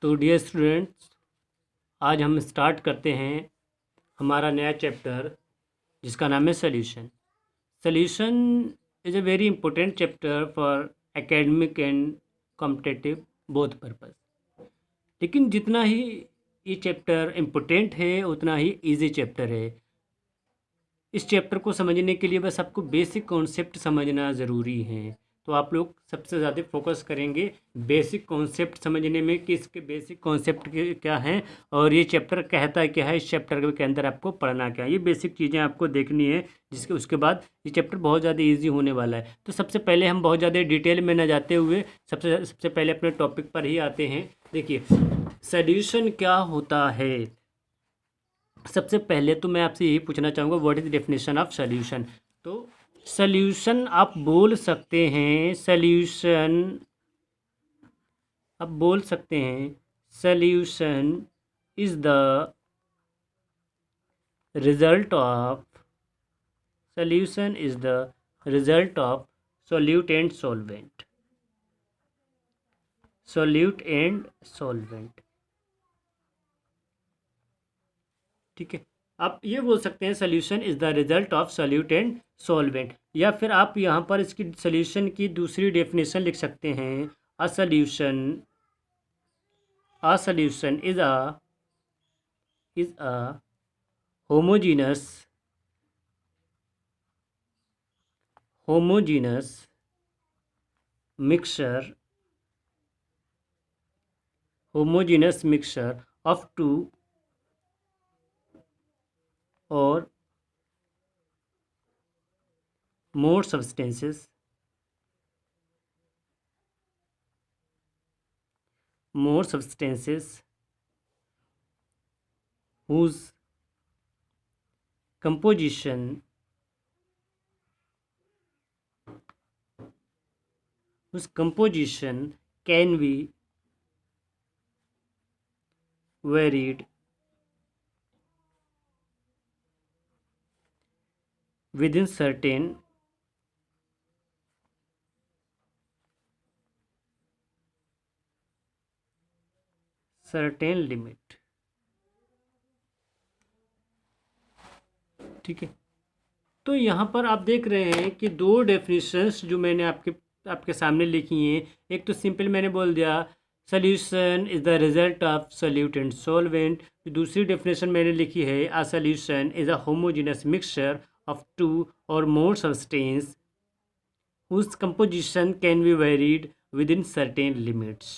तो dear students, आज हम स्टार्ट करते हैं हमारा नया चैप्टर जिसका नाम है solution. Solution is a very important chapter for academic and competitive both purpose. लेकिन जितना ही ये चैप्टर इम्पोर्टेंट है उतना ही इजी चैप्टर है। इस चैप्टर को समझने के लिए बस आपको बेसिक कॉन्सेप्ट समझना ज़रूरी है। तो आप लोग सबसे ज़्यादा फोकस करेंगे बेसिक कॉन्सेप्ट समझने में कि इसके बेसिक कॉन्सेप्ट क्या हैं और ये चैप्टर कहता क्या है, इस चैप्टर के अंदर आपको पढ़ना क्या है, ये बेसिक चीज़ें आपको देखनी है। जिसके उसके बाद ये चैप्टर बहुत ज़्यादा ईजी होने वाला है। तो सबसे पहले हम बहुत ज़्यादा डिटेल में न जाते हुए सबसे पहले अपने टॉपिक पर ही आते हैं। देखिए, सॉल्यूशन क्या होता है। सबसे पहले तो मैं आपसे यही पूछना चाहूँगा, what is the definition of solution. तो सॉल्यूशन आप बोल सकते हैं, solution is the result of solute and solvent. ठीक है, आप ये बोल सकते हैं solution is the result of solute and solvent, या फिर आप यहाँ पर इसकी सॉल्यूशन की दूसरी डेफिनेशन लिख सकते हैं। A solution is a homogeneous mixture of two or more substances whose composition can be varied within certain limit. ठीक है, तो यहाँ पर आप देख रहे हैं कि दो डेफिनेशंस जो मैंने आपके सामने लिखी हैं। एक तो सिंपल मैंने बोल दिया solution is the result of solute and solvent. दूसरी डेफिनेशन मैंने लिखी है a solution is a homogeneous mixture of two or more substance whose composition can be varied within certain limits।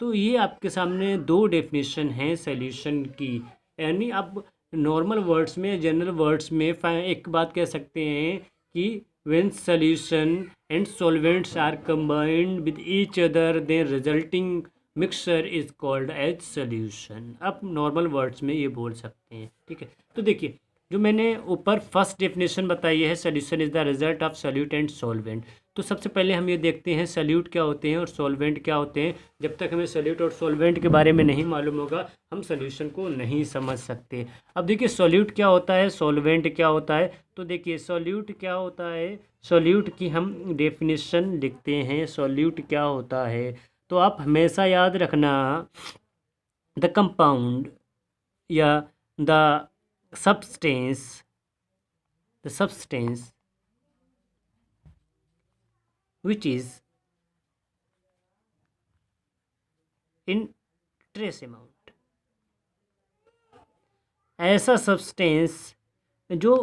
तो ये आपके सामने दो डेफिनेशन हैं सॉल्यूशन की। यानी आप नॉर्मल वर्ड्स में, जनरल वर्ड्स में एक बात कह सकते हैं कि when solution and solvents are combined with each other then resulting mixture is called as solution। आप नॉर्मल वर्ड्स में ये बोल सकते हैं। ठीक है, तो देखिए जो मैंने ऊपर फर्स्ट डेफिनेशन बताई है, solution is the result of solute and solvent. तो सबसे पहले हम ये देखते हैं सॉल्यूट क्या होते हैं और सॉल्वेंट क्या होते हैं। जब तक हमें सॉल्यूट और सॉल्वेंट के बारे में नहीं मालूम होगा हम सॉल्यूशन को नहीं समझ सकते। अब देखिए सॉल्यूट क्या होता है, सॉल्वेंट क्या होता है। तो देखिए सॉल्यूट क्या होता है, सॉल्यूट की हम डेफिनेशन लिखते हैं। सॉल्यूट क्या होता है तो आप हमेशा याद रखना, द कंपाउंड या the substance which is in trace amount। ऐसा सब्सटेंस जो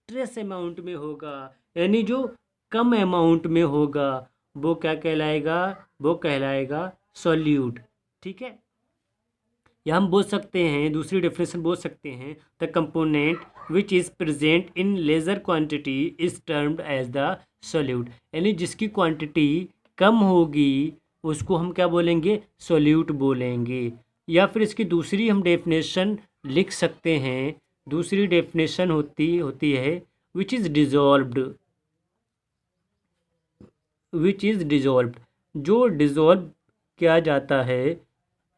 ट्रेस अमाउंट में होगा, यानी जो कम अमाउंट में होगा, वो क्या कहलाएगा, वो कहलाएगा सॉल्यूट। ठीक है, या हम बोल सकते हैं, दूसरी डेफिनेशन बोल सकते हैं, the component which is present in lesser quantity is termed as the solute. यानी जिसकी क्वांटिटी कम होगी उसको हम क्या बोलेंगे, सॉल्यूट बोलेंगे। या फिर इसकी दूसरी हम डेफिनेशन लिख सकते हैं, दूसरी डेफिनेशन होती है विच इज़ डिजॉल्व्ड। जो डिजॉल्व किया जाता है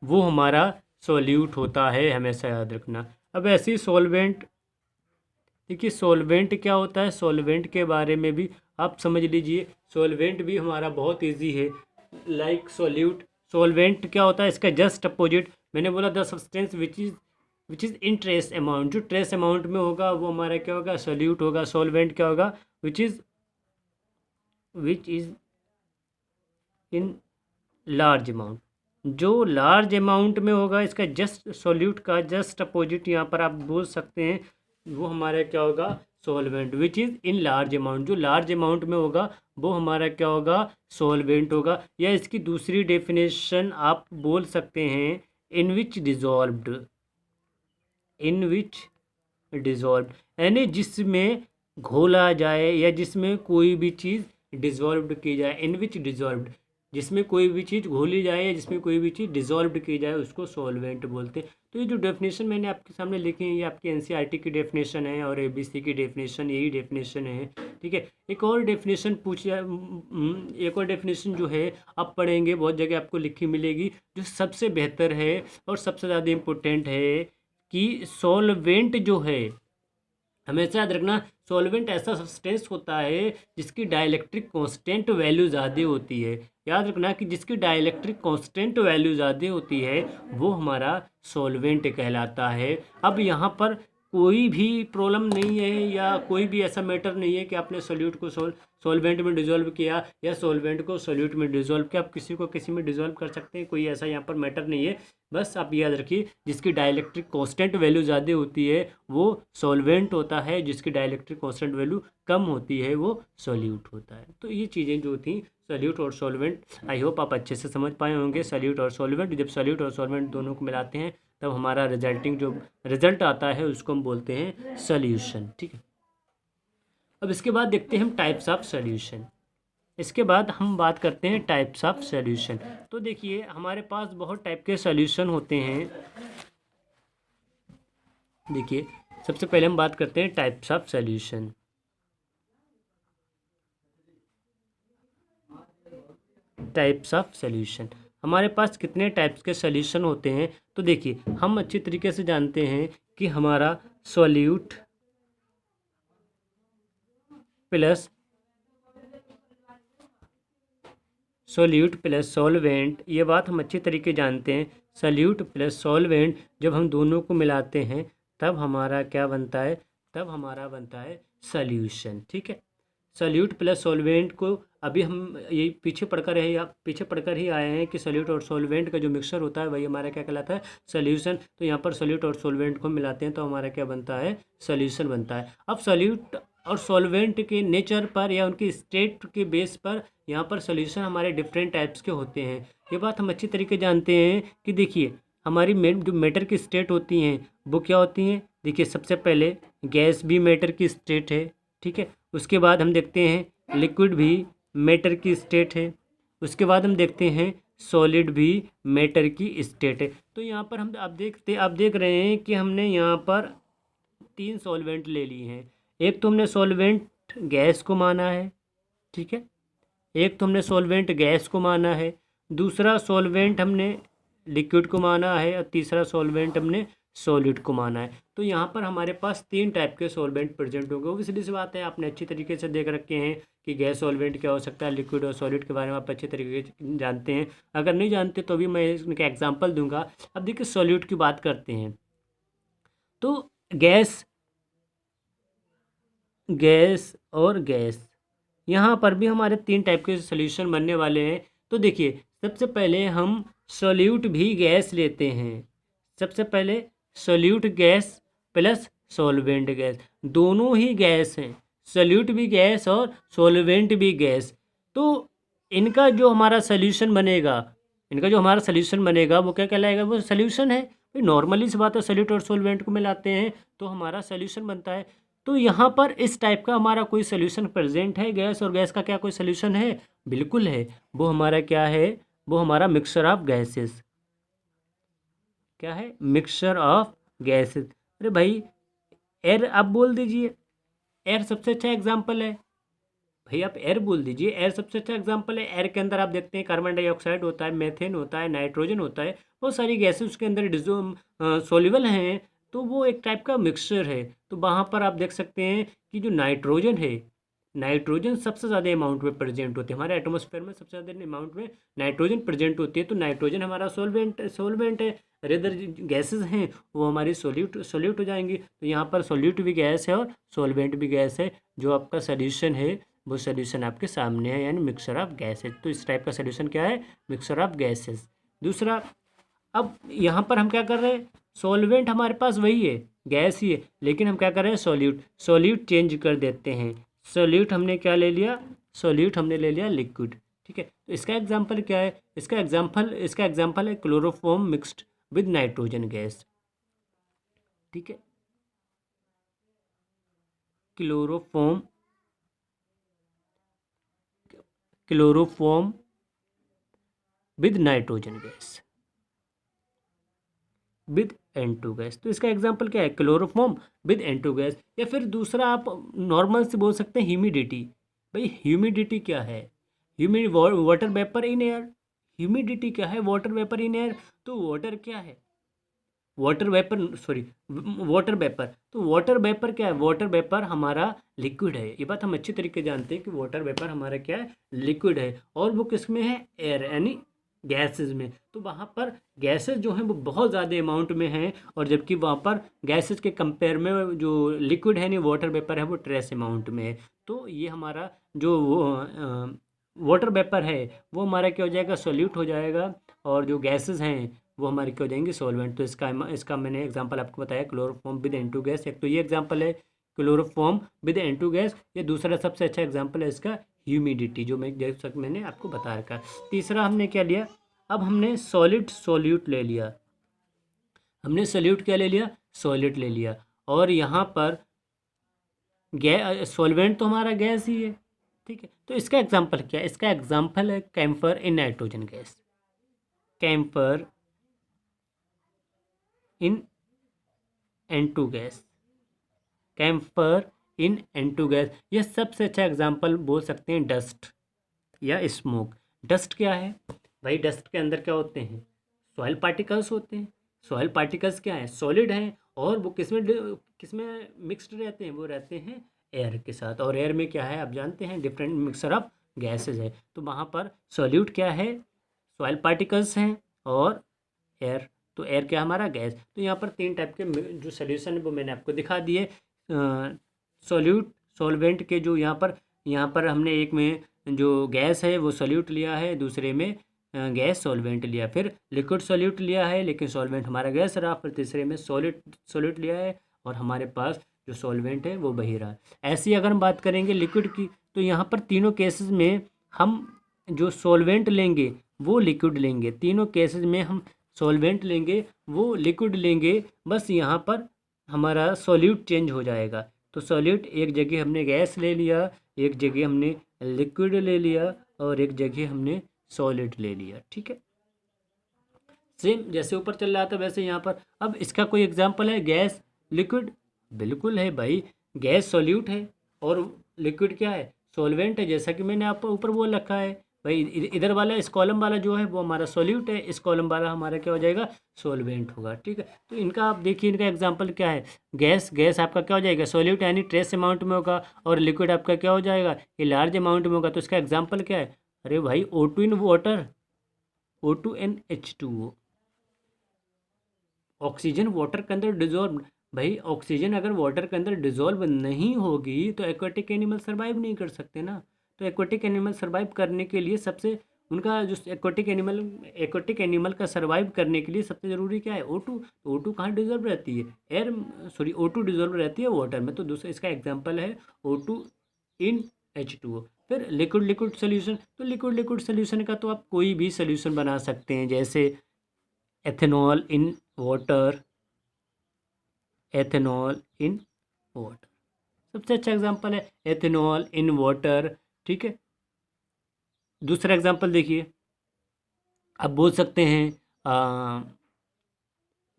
वो हमारा सॉल्यूट होता है, हमेशा याद रखना। अब ऐसे ही सॉल्वेंट, देखिए सॉल्वेंट क्या होता है, सॉल्वेंट के बारे में भी आप समझ लीजिए। सॉल्वेंट भी हमारा बहुत इजी है, लाइक सॉल्यूट। सॉल्वेंट क्या होता है, इसका जस्ट अपोजिट मैंने बोला the substance which is in trace amount, जो ट्रेस अमाउंट में होगा वो हमारा क्या होगा, सोल्यूट होगा। सॉल्वेंट क्या होगा, which is in large amount, जो लार्ज अमाउंट में होगा इसका जस्ट सॉल्यूट का जस्ट अपोजिट यहाँ पर आप बोल सकते हैं, वो हमारा क्या होगा, solvent. Which is in large amount, जो लार्ज अमाउंट में होगा वो हमारा क्या होगा, सॉल्वेंट होगा। या इसकी दूसरी डेफिनेशन आप बोल सकते हैं, इन विच डिजॉल्व्ड, इन विच डिजॉल्व, यानी जिसमें घोला जाए या जिसमें कोई भी चीज़ डिजॉल्व्ड की जाए। इन विच डिजॉल्व्ड, जिसमें कोई भी चीज़ घोली जाए या जिसमें कोई भी चीज़ डिजॉल्व्ड की जाए उसको सॉल्वेंट बोलते हैं। तो ये जो डेफिनेशन मैंने आपके सामने लिखी है ये आपकी एनसीईआरटी की डेफिनेशन है और एबीसी की डेफिनेशन, यही डेफिनेशन है। ठीक है, एक और डेफिनेशन एक और डेफिनेशन जो है आप पढ़ेंगे, बहुत जगह आपको लिखी मिलेगी, जो सबसे बेहतर है और सबसे ज़्यादा इम्पोर्टेंट है कि सॉल्वेंट जो है, हमेशा याद रखना, सॉल्वेंट ऐसा सब्सटेंस होता है जिसकी डाइलेक्ट्रिक कांस्टेंट वैल्यू ज़्यादा होती है। याद रखना कि जिसकी डाइलेक्ट्रिक कांस्टेंट वैल्यू ज़्यादा होती है वो हमारा सॉल्वेंट कहलाता है। अब यहाँ पर कोई भी प्रॉब्लम नहीं है या कोई भी ऐसा मैटर नहीं है कि आपने सोल्यूट को सॉल्वेंट में डिजोल्व किया या सॉल्वेंट को सोल्यूट में डिजोल्व किया। आप किसी को किसी में डिजोल्व कर सकते हैं, कोई ऐसा यहाँ पर मैटर नहीं है। बस आप याद रखिए, जिसकी डाइलेक्ट्रिक कांस्टेंट वैल्यू ज़्यादा होती है वो सॉल्वेंट होता है, जिसकी डाइलेक्ट्रिक कांस्टेंट वैल्यू कम होती है वो सॉल्यूट होता है। तो ये चीज़ें जो थी सॉल्यूट और सॉल्वेंट, आई होप आप अच्छे से समझ पाए होंगे। सॉल्यूट और सॉल्वेंट, जब सॉल्यूट और सॉल्वेंट दोनों को मिलाते हैं तब हमारा रिजल्टिंग जो रिजल्ट आता है उसको हम बोलते हैं सॉल्यूशन। ठीक है, अब इसके बाद देखते हैं हम टाइप्स ऑफ सॉल्यूशन। इसके बाद हम बात करते हैं टाइप्स ऑफ सॉल्यूशन। तो देखिए हमारे पास बहुत टाइप के सॉल्यूशन होते हैं। देखिए सबसे पहले हम बात करते हैं types of solution. Types of solution, हमारे पास कितने टाइप्स के सॉल्यूशन होते हैं। तो देखिए हम अच्छी तरीके से जानते हैं कि हमारा सॉल्यूट प्लस सॉल्वेंट, ये बात हम अच्छी तरीके जानते हैं। सॉल्यूट प्लस सॉल्वेंट जब हम दोनों को मिलाते हैं तब हमारा क्या बनता है, तब हमारा बनता है सॉल्यूशन। ठीक है, सॉल्यूट प्लस सॉल्वेंट को अभी हम ये पीछे पढ़कर ही आए हैं कि सॉल्यूट और सॉल्वेंट का जो मिक्सचर होता है वही हमारा क्या कहलाता है, सॉल्यूशन। तो यहाँ पर सॉल्यूट और सॉल्वेंट को मिलाते हैं तो हमारा क्या बनता है, सॉल्यूशन बनता है। अब सॉल्यूट और सॉल्वेंट के नेचर पर या उनकी स्टेट के बेस पर यहाँ पर सॉल्यूशन हमारे डिफरेंट टाइप्स के होते हैं। ये बात हम अच्छी तरीके जानते हैं कि देखिए हमारी जो मैटर की स्टेट होती हैं वो क्या होती हैं। देखिए सबसे पहले गैस भी मैटर की स्टेट है। ठीक है, उसके बाद हम देखते हैं लिक्विड भी मैटर की स्टेट है। उसके बाद हम देखते हैं सॉलिड भी मैटर की स्टेट है। तो यहाँ पर हम आप देख रहे हैं कि हमने यहाँ पर 3 सॉल्वेंट ले लिए हैं। एक तो हमने सॉल्वेंट गैस को माना है, ठीक है, एक तो हमने सॉल्वेंट गैस को माना है, दूसरा सॉल्वेंट हमने लिक्विड को माना है और तीसरा सॉल्वेंट हमने सॉलिड को माना है। तो यहाँ पर हमारे पास 3 टाइप के सॉल्वेंट प्रेजेंट होंगे। ऑब्वियसली सी बात है, आपने अच्छी तरीके से देख रखे हैं कि गैस सॉल्वेंट क्या हो सकता है, लिक्विड और सॉलिड के बारे में आप अच्छे तरीके से जानते हैं। अगर नहीं जानते तो भी मैं इसका एग्जाम्पल दूंगा। अब देखिए सॉलिड की बात करते हैं तो गैस और गैस, यहाँ पर भी हमारे 3 टाइप के सॉल्यूशन बनने वाले हैं। तो देखिए सबसे पहले हम सॉल्यूट भी गैस लेते हैं। सबसे पहले solute gas plus solvent gas, दोनों ही गैस हैं, सॉल्यूट भी गैस और सॉल्वेंट भी गैस। तो इनका जो हमारा सॉल्यूशन बनेगा वो क्या कहलाएगा, वो सॉल्यूशन है। नॉर्मली सी बात है, सॉल्यूट और सॉल्वेंट को मिलाते हैं तो हमारा सॉल्यूशन बनता है। तो यहाँ पर इस टाइप का हमारा कोई सॉल्यूशन प्रेजेंट है, गैस और गैस का क्या कोई सॉल्यूशन है, बिल्कुल है। वो हमारा क्या है, वो हमारा मिक्सचर ऑफ गैसेस। क्या है, मिक्सचर ऑफ गैसेस। अरे भाई एयर आप बोल दीजिए, एयर सबसे अच्छा एग्जाम्पल है भाई, आप एयर बोल दीजिए, एयर सबसे अच्छा एग्जाम्पल है। एयर के अंदर आप देखते हैं कार्बन डाइऑक्साइड होता है, मीथेन होता है, नाइट्रोजन होता है, बहुत सारी गैसेस उसके अंदर सोल्यूबल हैं। तो वो एक टाइप का मिक्सचर है। तो वहाँ पर आप देख सकते हैं कि जो नाइट्रोजन है, नाइट्रोजन सबसे ज़्यादा अमाउंट में प्रेजेंट होती है, हमारे एटमॉस्फेयर में सबसे ज़्यादा अमाउंट में नाइट्रोजन प्रेजेंट होती है, तो नाइट्रोजन हमारा सोलवेंट है, और इधर गैसेज हैं वो हमारी सोल्यूट हो जाएंगी। तो यहाँ पर सोल्यूट भी गैस है और सोलवेंट भी गैस है। जो आपका सोल्यूशन है वो सोल्यूशन आपके सामने है, यानी मिक्सचर ऑफ गैसेज। तो इस टाइप का सोल्यूशन क्या है, मिक्सचर ऑफ गैसेज। दूसरा, अब यहाँ पर हम क्या कर रहे हैं, सॉल्वेंट हमारे पास वही है, गैस ही है, लेकिन हम क्या कर रहे हैं, सॉल्यूट चेंज कर देते हैं। सॉल्यूट हमने क्या ले लिया, सॉल्यूट हमने ले लिया लिक्विड। ठीक है, तो इसका एग्जांपल क्या है, इसका एग्जांपल है chloroform mixed with nitrogen gas. ठीक है, chloroform with nitrogen gas with N2 gas. तो इसका एग्जांपल क्या है, क्लोरोफॉर्म विद N2 गैस। या फिर दूसरा आप नॉर्मल से बोल सकते हैं ह्यूमिडिटी। भाई ह्यूमिडिटी क्या है, water vapour in air. Humidity क्या है, वाटर वेपर इन एयर। तो वाटर क्या है, वाटर वेपर तो वाटर वेपर क्या है, वाटर वेपर हमारा लिक्विड है। ये बात हम अच्छी तरीके जानते हैं कि वाटर वेपर हमारा क्या है, लिक्विड है, और वो किस में है, एयर यानी गैसेस में। तो वहाँ पर गैसेस जो हैं वो बहुत ज़्यादा अमाउंट में हैं, और जबकि वहाँ पर गैसेस के कंपेयर में जो लिक्विड है नहीं, वाटर वेपर है, वो ट्रेस अमाउंट में है। तो ये हमारा जो वाटर वेपर है वो हमारा क्या हो जाएगा, सोल्यूट हो जाएगा, और जो गैसेस हैं वो हमारे क्या हो जाएंगे, सॉल्वेंट। तो इसका मैंने एग्जांपल आपको बताया, क्लोरोफॉर्म विद N2 गैस। एक तो ये एग्जांपल है क्लोरोफॉर्म विद N2 गैस। ये दूसरा सबसे अच्छा एग्जांपल है इसका ह्यूमिडिटी, जो मैंने आपको बता रखा। तीसरा हमने क्या लिया, अब हमने सॉलिड सोल्यूट ले लिया, हमने सोल्यूट क्या ले लिया, सॉलिड ले लिया, और यहाँ पर सॉल्वेंट तो हमारा गैस ही है। ठीक है, तो इसका एग्जांपल क्या है, इसका एग्जांपल है camphor in nitrogen gas, camphor in N2 gas, camphor in N2 gas. यह सबसे अच्छा एग्जांपल बोल सकते हैं डस्ट या स्मोक। डस्ट क्या है भाई, डस्ट के अंदर क्या होते हैं, सॉइल पार्टिकल्स होते हैं। सॉइल पार्टिकल्स क्या है, सॉलिड हैं, और वो किसमें मिक्स्ड रहते हैं, वो रहते हैं एयर के साथ। और एयर में क्या है, आप जानते हैं डिफरेंट मिक्सचर ऑफ गैसेज है। तो वहाँ पर सॉल्यूट क्या है, सॉइल पार्टिकल्स हैं, और एयर। तो एयर क्या हमारा, गैस। तो यहाँ पर 3 टाइप के जो सोल्यूशन है वो मैंने आपको दिखा दिए। सॉल्यूट सॉल्वेंट के जो यहाँ पर हमने एक में जो गैस है वो सॉल्यूट लिया है, दूसरे में गैस सॉल्वेंट लिया, फिर लिक्विड सॉल्यूट लिया है लेकिन सॉल्वेंट हमारा गैस रहा, फिर तीसरे में सॉल्यूट लिया है और हमारे पास जो सॉल्वेंट है वो बही रहा। ऐसी अगर हम बात करेंगे लिक्विड की, तो यहाँ पर तीनों केसेस में हम जो सॉल्वेंट लेंगे वो लिक्विड लेंगे, तीनों केसेस में हम सॉल्वेंट लेंगे वो लिक्विड लेंगे, बस यहाँ पर हमारा सॉल्यूट चेंज हो जाएगा। तो सॉल्यूट एक जगह हमने गैस ले लिया, एक जगह हमने लिक्विड ले लिया, और एक जगह हमने सॉलिड ले लिया। ठीक है, सेम जैसे ऊपर चल रहा था वैसे यहाँ पर। अब इसका कोई एग्जांपल है, गैस लिक्विड, बिल्कुल है भाई। गैस सॉल्यूट है और लिक्विड क्या है, सॉल्वेंट है, जैसा कि मैंने आपको ऊपर बोल रखा है भाई। इधर वाला इस कॉलम वाला जो है वो हमारा सॉल्यूट है, इस कॉलम वाला हमारा क्या हो जाएगा, सॉल्वेंट होगा। ठीक है, तो इनका आप देखिए, इनका एग्जांपल क्या है, गैस आपका क्या हो जाएगा, सॉल्यूट यानी ट्रेस अमाउंट में होगा, और लिक्विड आपका क्या हो जाएगा, ये लार्ज अमाउंट में होगा। तो इसका एग्जाम्पल क्या है, अरे भाई O2 in water, O2NH2O। Oxygen water के अंदर डिजोल्व, भाई ऑक्सीजन अगर वाटर के अंदर डिजोल्व नहीं होगी तो एक्वाटिक एनिमल सर्वाइव नहीं कर सकते ना। तो एक्वाटिक एनिमल सर्वाइव करने के लिए सबसे उनका जो एक्वाटिक एनिमल का सर्वाइव करने के लिए सबसे ज़रूरी क्या है, O2। तो O2 कहाँ डिजोल्व रहती है, O2 डिजोल्व रहती है वाटर में। तो दूसरा इसका एग्जाम्पल है O2 इन H2O। फिर लिक्विड सोल्यूशन, तो लिक्विड सोल्यूशन का तो आप कोई भी सोल्यूशन बना सकते हैं, जैसे ethanol in water, ethanol in water सबसे अच्छा एग्जांपल है, एथेनॉल इन वाटर। ठीक है, दूसरा एग्जांपल देखिए, आप बोल सकते हैं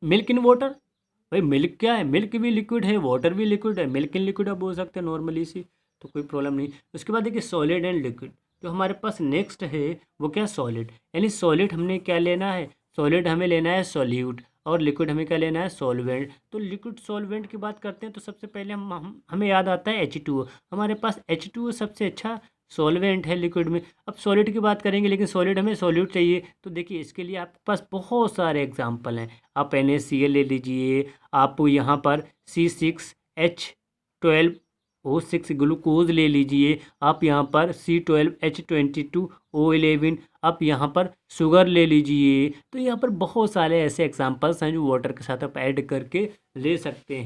मिल्क इन वाटर। भाई मिल्क क्या है, मिल्क भी लिक्विड है, वाटर भी लिक्विड है, मिल्क इन लिक्विड आप बोल सकते हैं नॉर्मली सी, तो कोई प्रॉब्लम नहीं। उसके बाद देखिए सॉलिड एंड लिक्विड, जो हमारे पास नेक्स्ट है वो क्या, सॉलिड। यानी सॉलिड हमने क्या लेना है, सॉलिड हमें लेना है सॉल्यूट, और लिक्विड हमें क्या लेना है, सॉल्वेंट। तो लिक्विड सॉल्वेंट की बात करते हैं तो सबसे पहले हमें याद आता है H2O। हमारे पास H2O सबसे अच्छा सॉल्वेंट है लिक्विड में। अब सॉलिड की बात करेंगे, लेकिन सॉलिड हमें सॉल्यूट चाहिए, तो देखिए इसके लिए आपके पास बहुत सारे एग्जाम्पल हैं। आप NaCl ले लीजिए, आप यहाँ पर C6H12O6 ग्लूकोज ले लीजिए, आप यहाँ पर C12H22O11, आप यहाँ पर शुगर ले लीजिए। तो यहाँ पर बहुत सारे ऐसे एग्जाम्पल्स हैं जो वाटर के साथ आप ऐड करके ले सकते हैं।